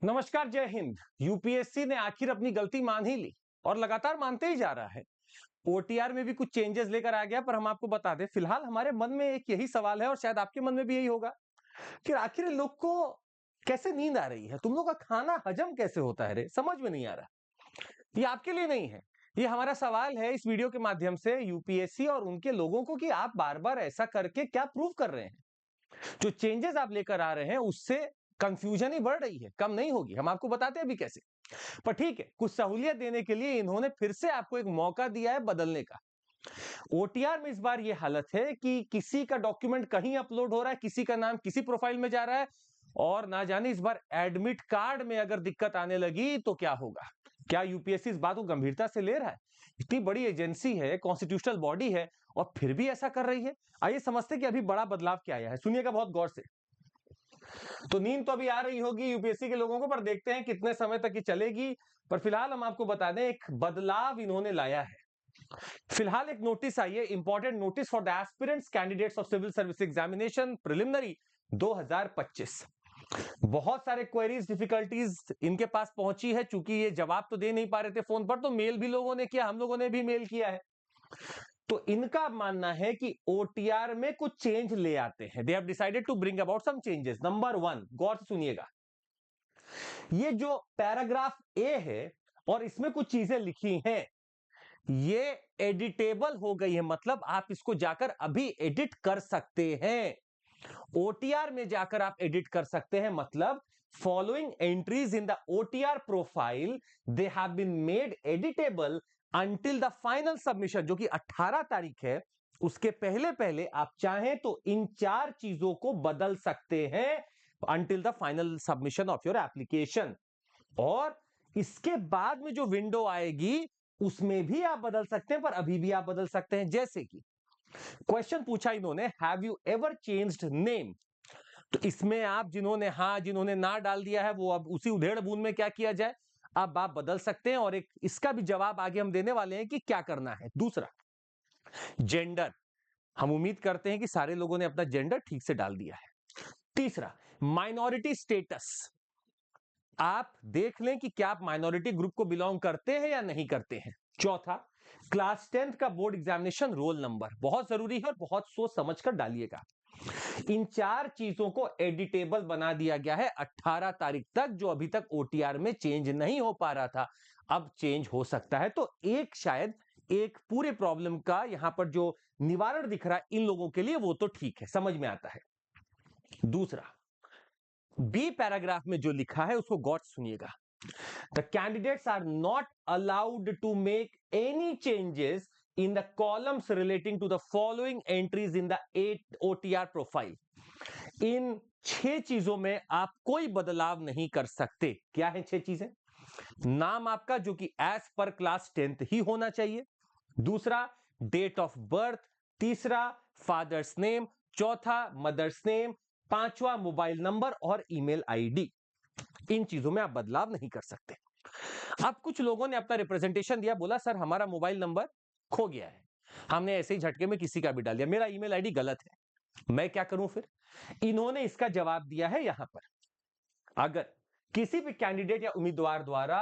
नमस्कार, जय हिंद। यूपीएससी ने आखिर अपनी गलती मान ही ली और लगातार मानते ही जा रहा है। ओटीआर में भी कुछ चेंजेस लेकर आ गया, पर हम आपको बता दें, फिलहाल हमारे मन में एक यही सवाल है और शायद आपके मन में भी यही होगा कि आखिर इन लोग को कैसे नींद आ रही है, तुम लोग का खाना हजम कैसे होता है रे, समझ में नहीं आ रहा। ये आपके लिए नहीं है, ये हमारा सवाल है इस वीडियो के माध्यम से यूपीएससी और उनके लोगों को कि आप बार बार ऐसा करके क्या प्रूव कर रहे हैं। जो चेंजेस आप लेकर आ रहे हैं उससे कंफ्यूजन ही बढ़ रही है, कम नहीं होगी। हम आपको बताते हैं अभी कैसे। पर ठीक है, कुछ सहूलियत देने के लिए इन्होंने फिर से आपको एक मौका दिया है बदलने का। ओटीआर में इस बार यह हालत है कि किसी का डॉक्यूमेंट कहीं अपलोड हो रहा है, किसी का नाम किसी प्रोफाइल में जा रहा है, और ना जाने इस बार एडमिट कार्ड में अगर दिक्कत आने लगी तो क्या होगा। क्या यूपीएससी इस बात को गंभीरता से ले रहा है? इतनी बड़ी एजेंसी है, कॉन्स्टिट्यूशनल बॉडी है, और फिर भी ऐसा कर रही है। आइए समझते कि अभी बड़ा बदलाव क्या आया है, सुनिएगा बहुत गौर से। तो नींद तो अभी आ रही होगी यूपीएससी के लोगों को, पर देखते हैं कितने समय तक ये चलेगी। पर फिलहाल हम आपको बता दें, एक बदलाव इन्होंने लाया है। फिलहाल एक नोटिस आई है, important notice for the aspirants candidates of civil service examination preliminary 2025। बहुत सारे क्वेरीज, डिफिकल्टीज इनके पास पहुंची है। चूंकि ये जवाब तो दे नहीं पा रहे थे फोन पर, तो मेल भी लोगों ने किया, हम लोगों ने भी मेल किया है। तो इनका मानना है कि ओटीआर में कुछ चेंज ले आते हैं। They have decided to bring about some changes. Number 1, गौर से सुनिएगा। ये जो पैराग्राफ ए है और इसमें कुछ चीजें लिखी हैं, ये एडिटेबल हो गई है। मतलब आप इसको जाकर अभी एडिट कर सकते हैं। ओटीआर में जाकर आप एडिट कर सकते हैं। मतलब following entries in the OTR profile they have been made editable until the final submission, जो कि 18 तारीख है। उसके पहले पहले आप चाहें तो इन 4 चीजों को बदल सकते हैं until the final submission of your application. और इसके बाद में जो विंडो आएगी उसमें भी आप बदल सकते हैं, पर अभी भी आप बदल सकते हैं। जैसे कि क्वेश्चन पूछा इन्होंने, have you ever changed name? तो इसमें आप जिन्होंने हां, जिन्होंने ना डाल दिया है, वो अब उसी उधेड़ बूंद में क्या किया जाए, अब आप बदल सकते हैं। और एक इसका भी जवाब आगे हम देने वाले हैं कि क्या करना है। दूसरा, जेंडर। हम उम्मीद करते हैं कि सारे लोगों ने अपना जेंडर ठीक से डाल दिया है। तीसरा, माइनॉरिटी स्टेटस। आप देख लें कि क्या आप माइनॉरिटी ग्रुप को बिलोंग करते हैं या नहीं करते हैं। चौथा, क्लास 10th का बोर्ड एग्जामिनेशन रोल नंबर। बहुत जरूरी है और बहुत सोच समझकर डालिएगा। इन 4 चीजों को एडिटेबल बना दिया गया है 18 तारीख तक, जो अभी तक ओटीआर में चेंज नहीं हो पा रहा था, अब चेंज हो सकता है। तो एक शायद एक पूरे प्रॉब्लम का यहां पर जो निवारण दिख रहा है इन लोगों के लिए, वो तो ठीक है, समझ में आता है। दूसरा, बी पैराग्राफ में जो लिखा है उसको गौर से सुनिएगा। The candidates are not allowed to make any changes in the columns relating to the following entries in the 8 OTR profile. इन 6 चीजों में आप कोई बदलाव नहीं कर सकते। क्या है 6 चीजें? नाम आपका जो कि एज पर क्लास 10th ही होना चाहिए। दूसरा, डेट ऑफ बर्थ। तीसरा, फादर्स नेम। चौथा, मदर्स नेम। पांचवा, मोबाइल नंबर और ईमेल आईडी। इन चीजों में आप बदलाव नहीं कर सकते। अब कुछ लोगों ने अपना रिप्रेजेंटेशन दिया, बोला सर हमारा मोबाइल नंबर खो गया है, हमने ऐसे ही झटके में किसी का भी डाल दिया, मेरा ईमेल आईडी गलत है, मैं क्या करूं फिर? इन्होंने इसका जवाब दिया है यहां पर। अगर किसी भी कैंडिडेट या उम्मीदवार द्वारा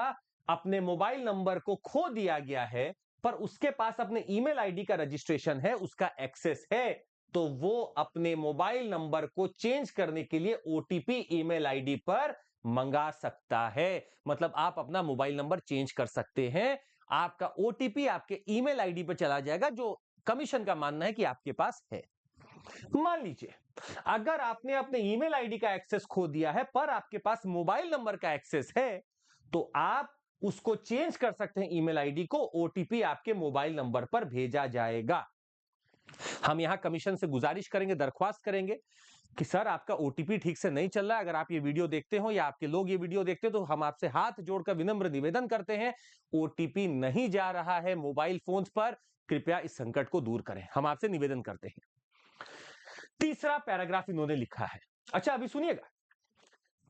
अपने मोबाइल नंबर को खो दिया गया है, पर उसके पास अपने ईमेल आईडी का रजिस्ट्रेशन है, उसका एक्सेस है, तो वो अपने मोबाइल नंबर को चेंज करने के लिए ओटीपी ईमेल आईडी पर मंगा सकता है। मतलब आप अपना मोबाइल नंबर चेंज कर सकते हैं। आपका ओटीपी आपके ईमेल आईडी पर चला जाएगा, जो कमीशन का मानना है कि आपके पास है। मान लीजिए अगर आपने अपने ईमेल आईडी का एक्सेस खो दिया है, पर आपके पास मोबाइल नंबर का एक्सेस है, तो आप उसको चेंज कर सकते हैं। ईमेल आईडी को ओटीपी आपके मोबाइल नंबर पर भेजा जाएगा। हम यहां कमीशन से गुजारिश करेंगे, दरख्वास्त करेंगे कि सर आपका ओटीपी ठीक से नहीं चल रहा है। अगर आप ये वीडियो देखते हो या आपके लोग ये वीडियो देखते हो, तो हम आपसे हाथ जोड़कर विनम्र निवेदन करते हैं, ओटीपी नहीं जा रहा है मोबाइल फोन पर, कृपया इस संकट को दूर करें, हम आपसे निवेदन करते हैं। तीसरा पैराग्राफ इन्होंने लिखा है। अच्छा अभी सुनिएगा,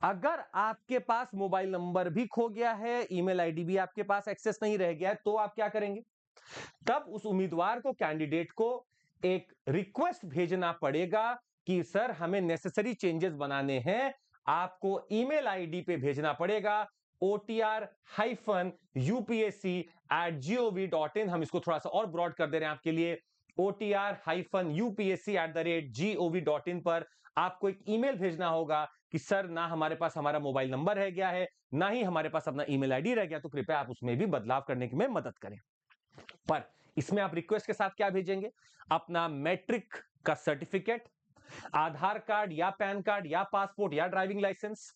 अगर आपके पास मोबाइल नंबर भी खो गया है, ईमेल आईडी भी आपके पास एक्सेस नहीं रह गया है, तो आप क्या करेंगे? तब उस उम्मीदवार को, कैंडिडेट को एक रिक्वेस्ट भेजना पड़ेगा कि सर हमें नेसेसरी चेंजेस बनाने हैं, आपको ईमेल आईडी पे भेजना पड़ेगा otr-upsc@gov.in। हम इसको थोड़ा सा और ब्रॉड कर दे रहे हैं आपके लिए, otr-upsc@gov.in पर आपको एक ईमेल भेजना होगा कि सर ना हमारे पास हमारा मोबाइल नंबर रह गया है, ना ही हमारे पास अपना ईमेल आईडी रह गया, तो कृपया आप उसमें भी बदलाव करने में मदद करें। पर इसमें आप रिक्वेस्ट के साथ क्या भेजेंगे? अपना मैट्रिक का सर्टिफिकेट, आधार कार्ड या पैन कार्ड या पासपोर्ट या driving licence,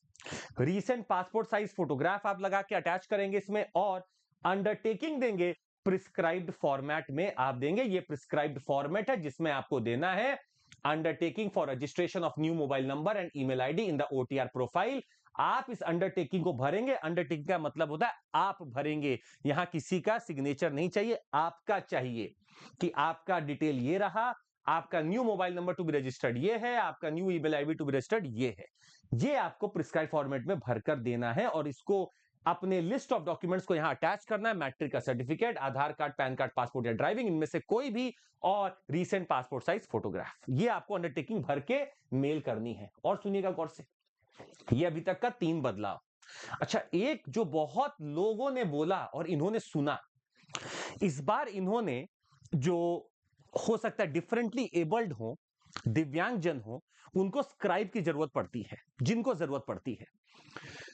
recent passport size photograph आप लगा के अटैच करेंगे इसमें, और अंडरटेकिंग देंगे प्रिस्क्राइब्ड फॉर्मेट में आप देंगे। ये प्रिस्क्राइब्ड फॉर्मेट है जिसमें आपको देना है undertaking for registration of new mobile number and email ID in the OTR profile. आप इस अंडरटेकिंग को भरेंगे। अंडरटेकिंग का मतलब होता है आप भरेंगे, यहां किसी का सिग्नेचर नहीं चाहिए, आपका चाहिए कि आपका डिटेल ये रहा, आपका new mobile number to be registered ये है, आपका new email ID to be registered ये है। ये आपको प्रिस्क्राइब फॉर्मेट में भरकर देना है और इसको अपने लिस्ट ऑफ डॉक्यूमेंट्स को यहां अटैच करना है। मैट्रिक का certificate, Aadhaar card, pan card, passport या ड्राइविंग, इनमें से कोई भी, और रीसेंट पासपोर्ट साइज फोटोग्राफ। ये आपको अंडरटेकिंग भर के मेल करनी है। और सुनिएगा गौर से, ये अभी तक का 3 बदलाव। अच्छा, एक जो बहुत लोगों ने बोला और इन्होंने सुना, इस बार इन्होंने, जो हो सकता है डिफरेंटली एबल्ड हो, दिव्यांगजन हो, उनको स्क्राइब की जरूरत पड़ती है, जिनको जरूरत पड़ती है,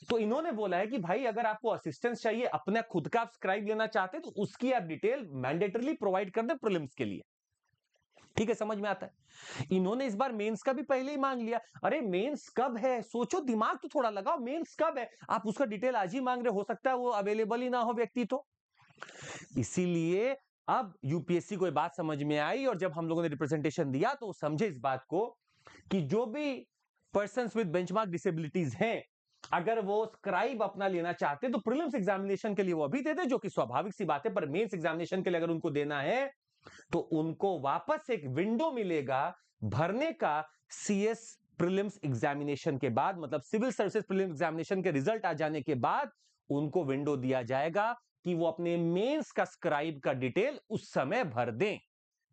तो इन्होंने बोला है कि भाई अगर आपको असिस्टेंस चाहिए, अपना खुद का आप स्क्राइब लेना चाहते हैं, तो उसकी आप डिटेल मैंडेटरली प्रोवाइड कर दें प्रीलिम्स के लिए। ठीक है, समझ में आता है। इन्होंने इस बार मेंस का भी पहले ही मांग लिया। अरे मेंस कब है, सोचो, दिमाग तो थोड़ा लगाओ, मेंस कब है, आप उसका डिटेल आज ही मांग रहे हो सकता है वो अवेलेबल ही ना हो व्यक्ति। तो इसीलिए अब यूपीएससी को ये बात समझ में आई, और जब हम लोगों ने रिप्रेजेंटेशन दिया तो समझे इस बात को कि जो भी पर्सन्स विद बेंचमार्क डिसेबिलिटीज हैं, अगर वो स्क्राइब अपना लेना चाहते हैं तो प्रीलिम्स एग्जामिनेशन के लिए वो अभी दे दे, जो कि स्वाभाविक सी बात है। पर मेंस एग्जामिनेशन के लिए अगर उनको देना है तो उनको वापस एक विंडो मिलेगा भरने का, सीएस प्रीलिम्स एग्जामिनेशन के बाद, मतलब सिविल सर्विसेज प्रीलिम्स एग्जामिनेशन के रिजल्ट आ जाने के बाद उनको विंडो दिया जाएगा कि वो अपने मेंस का स्क्राइब का डिटेल उस समय भर दें।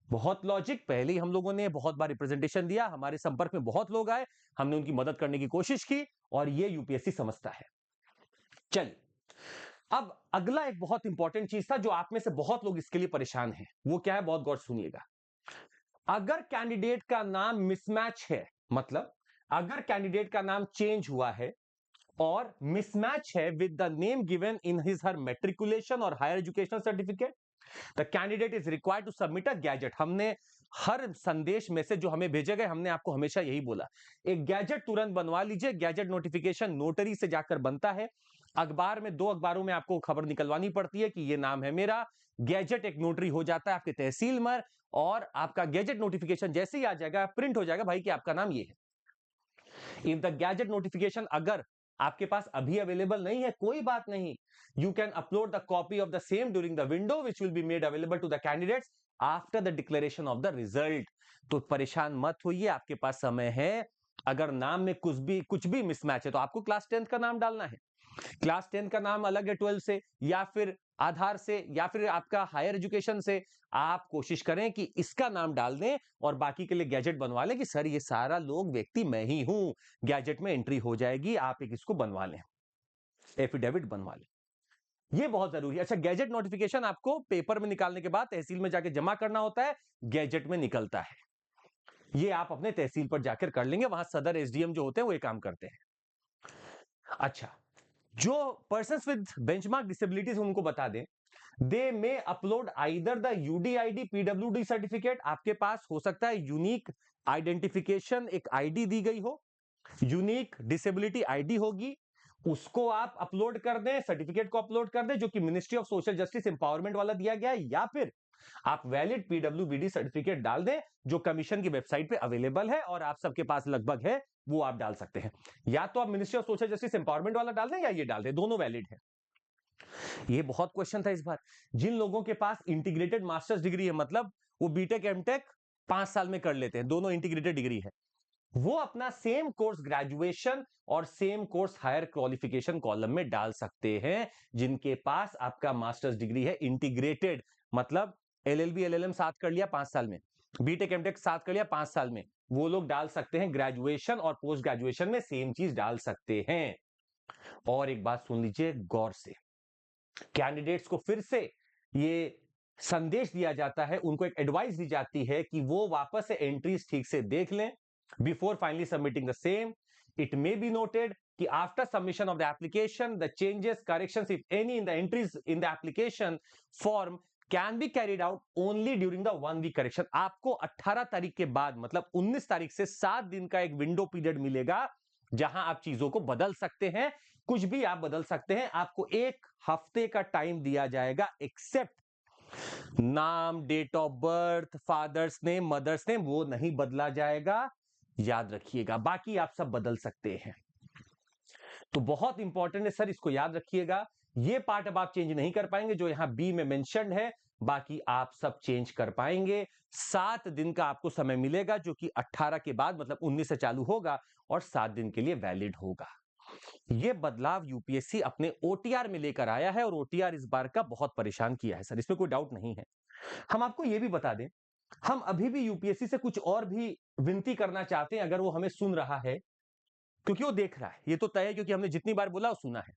बहुत लॉजिक, पहले ही हम लोगों ने बहुत बार रिप्रेजेंटेशन दिया, हमारे संपर्क में बहुत लोग आए, हमने उनकी मदद करने की कोशिश की, और ये यूपीएससी समझता है। चलिए, अब अगला एक बहुत इंपॉर्टेंट चीज था जो आप में से बहुत लोग इसके लिए परेशान हैं, वो क्या है, बहुत गौर सुनिएगा। अगर कैंडिडेट का नाम मिसमैच है, मतलब अगर कैंडिडेट का नाम चेंज हुआ है और मिसमैच है with the name given in his her matriculation और higher educational certificate, the candidate is required to submit a gazette. हमने हर संदेश में से जो हमें भेजे गए, हमने आपको हमेशा यही बोला, एक गैजेट तुरंत बनवा लीजिए। गैजेट नोटिफिकेशन नोटरी से जाकर बनता है, अखबार में 2 अखबारों में आपको खबर निकलवानी पड़ती है कि ये नाम है मेरा। गैजेट एक नोटरी हो जाता है आपके तहसील में, और आपका गैजेट नोटिफिकेशन जैसे ही आ जाएगा, प्रिंट हो जाएगा भाई कि आपका नाम ये है। इफ द गैजेट नोटिफिकेशन अगर आपके पास अभी अवेलेबल नहीं है, कोई बात नहीं, you can upload the copy of the same during the window which will be made available to the candidates after the declaration of the result. तो परेशान मत होइए, आपके पास समय है। अगर नाम में कुछ भी मिसमैच है तो आपको क्लास 10th का नाम डालना है, क्लास 10 का नाम अलग है 12 से, या फिर आधार से, या फिर आपका हायर एजुकेशन से। आप कोशिश करें कि इसका नाम डाल दें और बाकी के लिए गैजेट बनवा लें कि सर ये सारा लोग व्यक्ति मैं ही हूं, गैजेट में एंट्री हो जाएगी, आप एक इसको बनवा लें, एफिडेविट बनवा लें। ये बहुत जरूरी है। अच्छा, गैजेट नोटिफिकेशन आपको पेपर में निकालने के बाद तहसील में जाके जमा करना होता है, गैजेट में निकलता है। ये आप अपने तहसील पर जाकर कर लेंगे, वहां सदर एसडीएम जो होते हैं वो ये काम करते हैं। अच्छा, जो पर्सन्स विद बेंचमार्क डिसेबिलिटीज उनको बता दें, दे में upload either the UDID PWD certificate, आपके पास हो सकता है यूनिक आइडेंटिफिकेशन एक आईडी दी गई हो, यूनिक डिसेबिलिटी आईडी होगी, उसको आप अपलोड कर दें, सर्टिफिकेट को अपलोड कर दें जो कि ministry of social justice empowerment वाला दिया गया है, या फिर आप वैलिड पीडब्ल्यूबीडी सर्टिफिकेट डाल दें जो कमीशन की वेबसाइट पे अवेलेबल है और आप सबके पास लगभग है, वो आप डाल सकते हैं। या तो आप ministry of social justice empowerment वाला डाल दें या ये डाल दें, दोनों वैलिड है। ये बहुत क्वेश्चन था इस बार, जिन लोगों के पास इंटीग्रेटेड मास्टर्स डिग्री है, मतलब वो बीटेक एमटेक 5 साल में कर लेते हैं, दोनों इंटीग्रेटेड डिग्री है, वो अपना सेम कोर्स ग्रेजुएशन और same course higher qualification column में डाल सकते हैं। जिनके पास आपका मास्टर्स डिग्री है इंटीग्रेटेड, मतलब एलएलबी एलएलएम साथ कर लिया 5 साल में, बीटेक एमटेक साथ कर लिया 5 साल में, वो लोग डाल सकते हैं ग्रेजुएशन और पोस्ट ग्रेजुएशन में सेम चीज डाल सकते हैं। और एक बात सुन लीजिए गौर से, कैंडिडेट्स को फिर से ये संदेश दिया जाता है, उनको एक एडवाइस दी जाती है कि वो वापस से एंट्रीज ठीक से देख लें before finally submitting the same. It may be noted कि after submission of the application the changes corrections if any in the entries in the application form can be carried out only during the 1 week correction. आपको 18 तारीख के बाद मतलब 19 तारीख से 7 दिन का एक विंडो पीरियड मिलेगा जहां आप चीजों को बदल सकते हैं, कुछ भी आप बदल सकते हैं। आपको 1 हफ्ते का टाइम दिया जाएगा, एक्सेप्ट नाम, date of birth, father's name, mother's name, वो नहीं बदला जाएगा, याद रखिएगा। बाकी आप सब बदल सकते हैं। तो बहुत इंपॉर्टेंट है सर, इसको याद रखिएगा। ये पार्ट अब आप चेंज नहीं कर पाएंगे जो यहां बी में मेंशन्ड है, बाकी आप सब चेंज कर पाएंगे। 7 दिन का आपको समय मिलेगा जो कि 18 के बाद मतलब 19 से चालू होगा और 7 दिन के लिए वैलिड होगा। ये बदलाव यूपीएससी अपने ओटीआर में लेकर आया है और ओटीआर इस बार का बहुत परेशान किया है सर, इसमें कोई डाउट नहीं है। हम आपको ये भी बता दें, हम अभी भी यूपीएससी से कुछ और भी विनती करना चाहते हैं अगर वो हमें सुन रहा है, क्योंकि वो देख रहा है, ये तो तय है क्योंकि हमने जितनी बार बोला वो सुना है।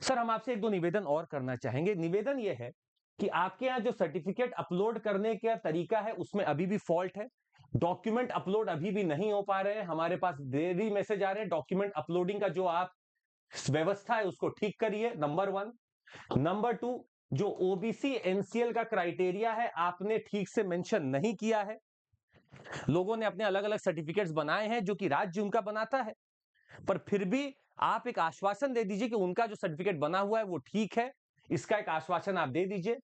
सर हम आपसे 1-2 निवेदन और करना चाहेंगे। निवेदन ये है कि आपके यहाँ जो सर्टिफिकेट अपलोड करने का तरीका है उसमें अभी भी फॉल्ट है, डॉक्यूमेंट अपलोड अभी भी नहीं हो पा रहे हैं, हमारे पास देरी मैसेज आ रहे हैं। डॉक्यूमेंट अपलोडिंग का जो आप व्यवस्था है उसको ठीक करिए, नंबर 1। नंबर 2, जो ओबीसी एनसीएल का क्राइटेरिया है आपने ठीक से मेंशन नहीं किया है। लोगों ने अपने अलग अलग सर्टिफिकेट्स बनाए हैं जो कि राज्य उनका बनाता है, पर फिर भी आप एक आश्वासन दे दीजिए कि उनका जो सर्टिफिकेट बना हुआ है वो ठीक है, इसका एक आश्वासन आप दे दीजिए।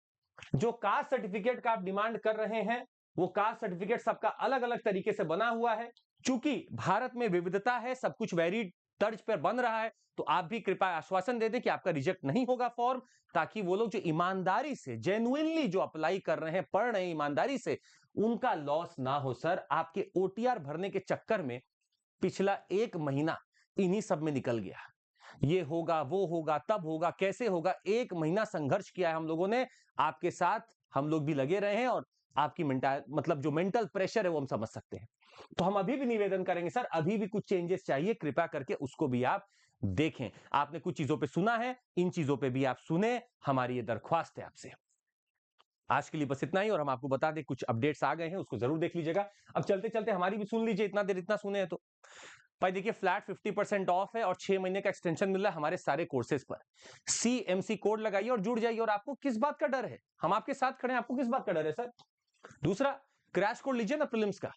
जो कास्ट सर्टिफिकेट का आप डिमांड कर रहे हैं वो कास्ट सर्टिफिकेट सबका अलग अलग तरीके से बना हुआ है। चूंकि भारत में विविधता है, सब कुछ वैरिड तर्ज पर बन रहा है, तो आप भी कृपया आश्वासन दे दें कि आपका रिजेक्ट नहीं होगा फॉर्म, ताकि वो लोग जो ईमानदारी से जेन्युइनली जो अप्लाई कर रहे हैं, पढ़ रहे हैं ईमानदारी से, उनका लॉस ना हो। सर आपके ओटीआर भरने के चक्कर में पिछला 1 महीना इन्हीं सब में निकल गया। ये होगा, वो होगा, तब होगा, कैसे होगा, 1 महीना संघर्ष किया है हम लोगों ने, आपके साथ हम लोग भी लगे रहे हैं और आपकी मतलब जो मेंटल प्रेशर है वो हम समझ सकते हैं। तो हम अभी भी निवेदन करेंगे सर, अभी भी कुछ चेंजेस चाहिए, कृपया करके उसको भी आप देखें। आपने कुछ चीजों पे सुना है, इन चीजों पे भी आप सुने, हमारी ये दरख्वास्त है आपसे। आज के लिए बस इतना ही, और हम आपको बता दें कुछ अपडेट्स आ गए हैं, उसको जरूर देख लीजिएगा। अब चलते चलते हमारी भी सुन लीजिए, इतना देर इतना सुने हैं तो भाई देखिए, फ्लैट 50% ऑफ है और 6 महीने का एक्सटेंशन मिल रहा है हमारे सारे कोर्सेज पर। CMC कोड लगाइए और जुड़ जाइए। और आपको किस बात का डर है, हम आपके साथ खड़े हैं, आपको किस बात का डर है सर? दूसरा, क्रैश कोड लीजिए ना प्रीलिम्स का,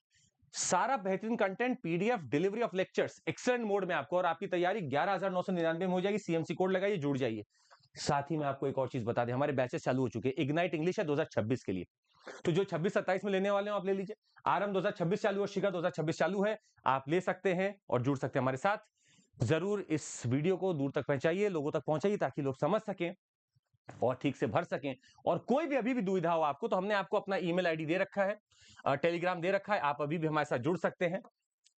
सारा बेहतरीन content, PDF, delivery of lectures excellent mode में आपको, और आपकी तैयारी 11,999 में हो जाएगी। CMC कोड लगाइए, जुड़ जाइए। साथ ही में आपको एक और चीज बता दें, हमारे बैचेस चालू हो चुके हैं। इग्नाइट इंग्लिश है 2026 के लिए, तो जो 26-27 में लेने वाले हो आप ले लीजिए। आरंभ 2026 चालू है, शिखर 2026 चालू है, आप ले सकते हैं और जुड़ सकते हैं हमारे साथ। जरूर इस वीडियो को दूर तक पहुंचाइए, लोगों तक पहुंचाइए, ताकि लोग समझ सकें और ठीक से भर सकें। और कोई भी अभी भी दुविधा हो आपको, तो हमने आपको अपना ईमेल आईडी दे रखा है, टेलीग्राम दे रखा है, आप अभी भी हमारे साथ जुड़ सकते हैं।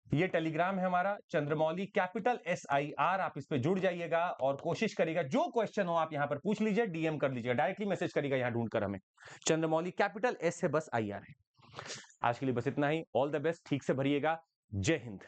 ये टेलीग्राम है हमारा, चंद्रमौली कैपिटल SIR, आप इस पे जुड़ जाइएगा और कोशिश करिएगा जो क्वेश्चन हो आप यहां पर पूछ लीजिए, डीएम कर लीजिएगा, डायरेक्टली मैसेज करिएगा यहां ढूंढकर हमें। चंद्रमौली कैपिटल S है बस, IR है। आज के लिए बस इतना ही, ऑल द बेस्ट, ठीक से भरिएगा। जय हिंद।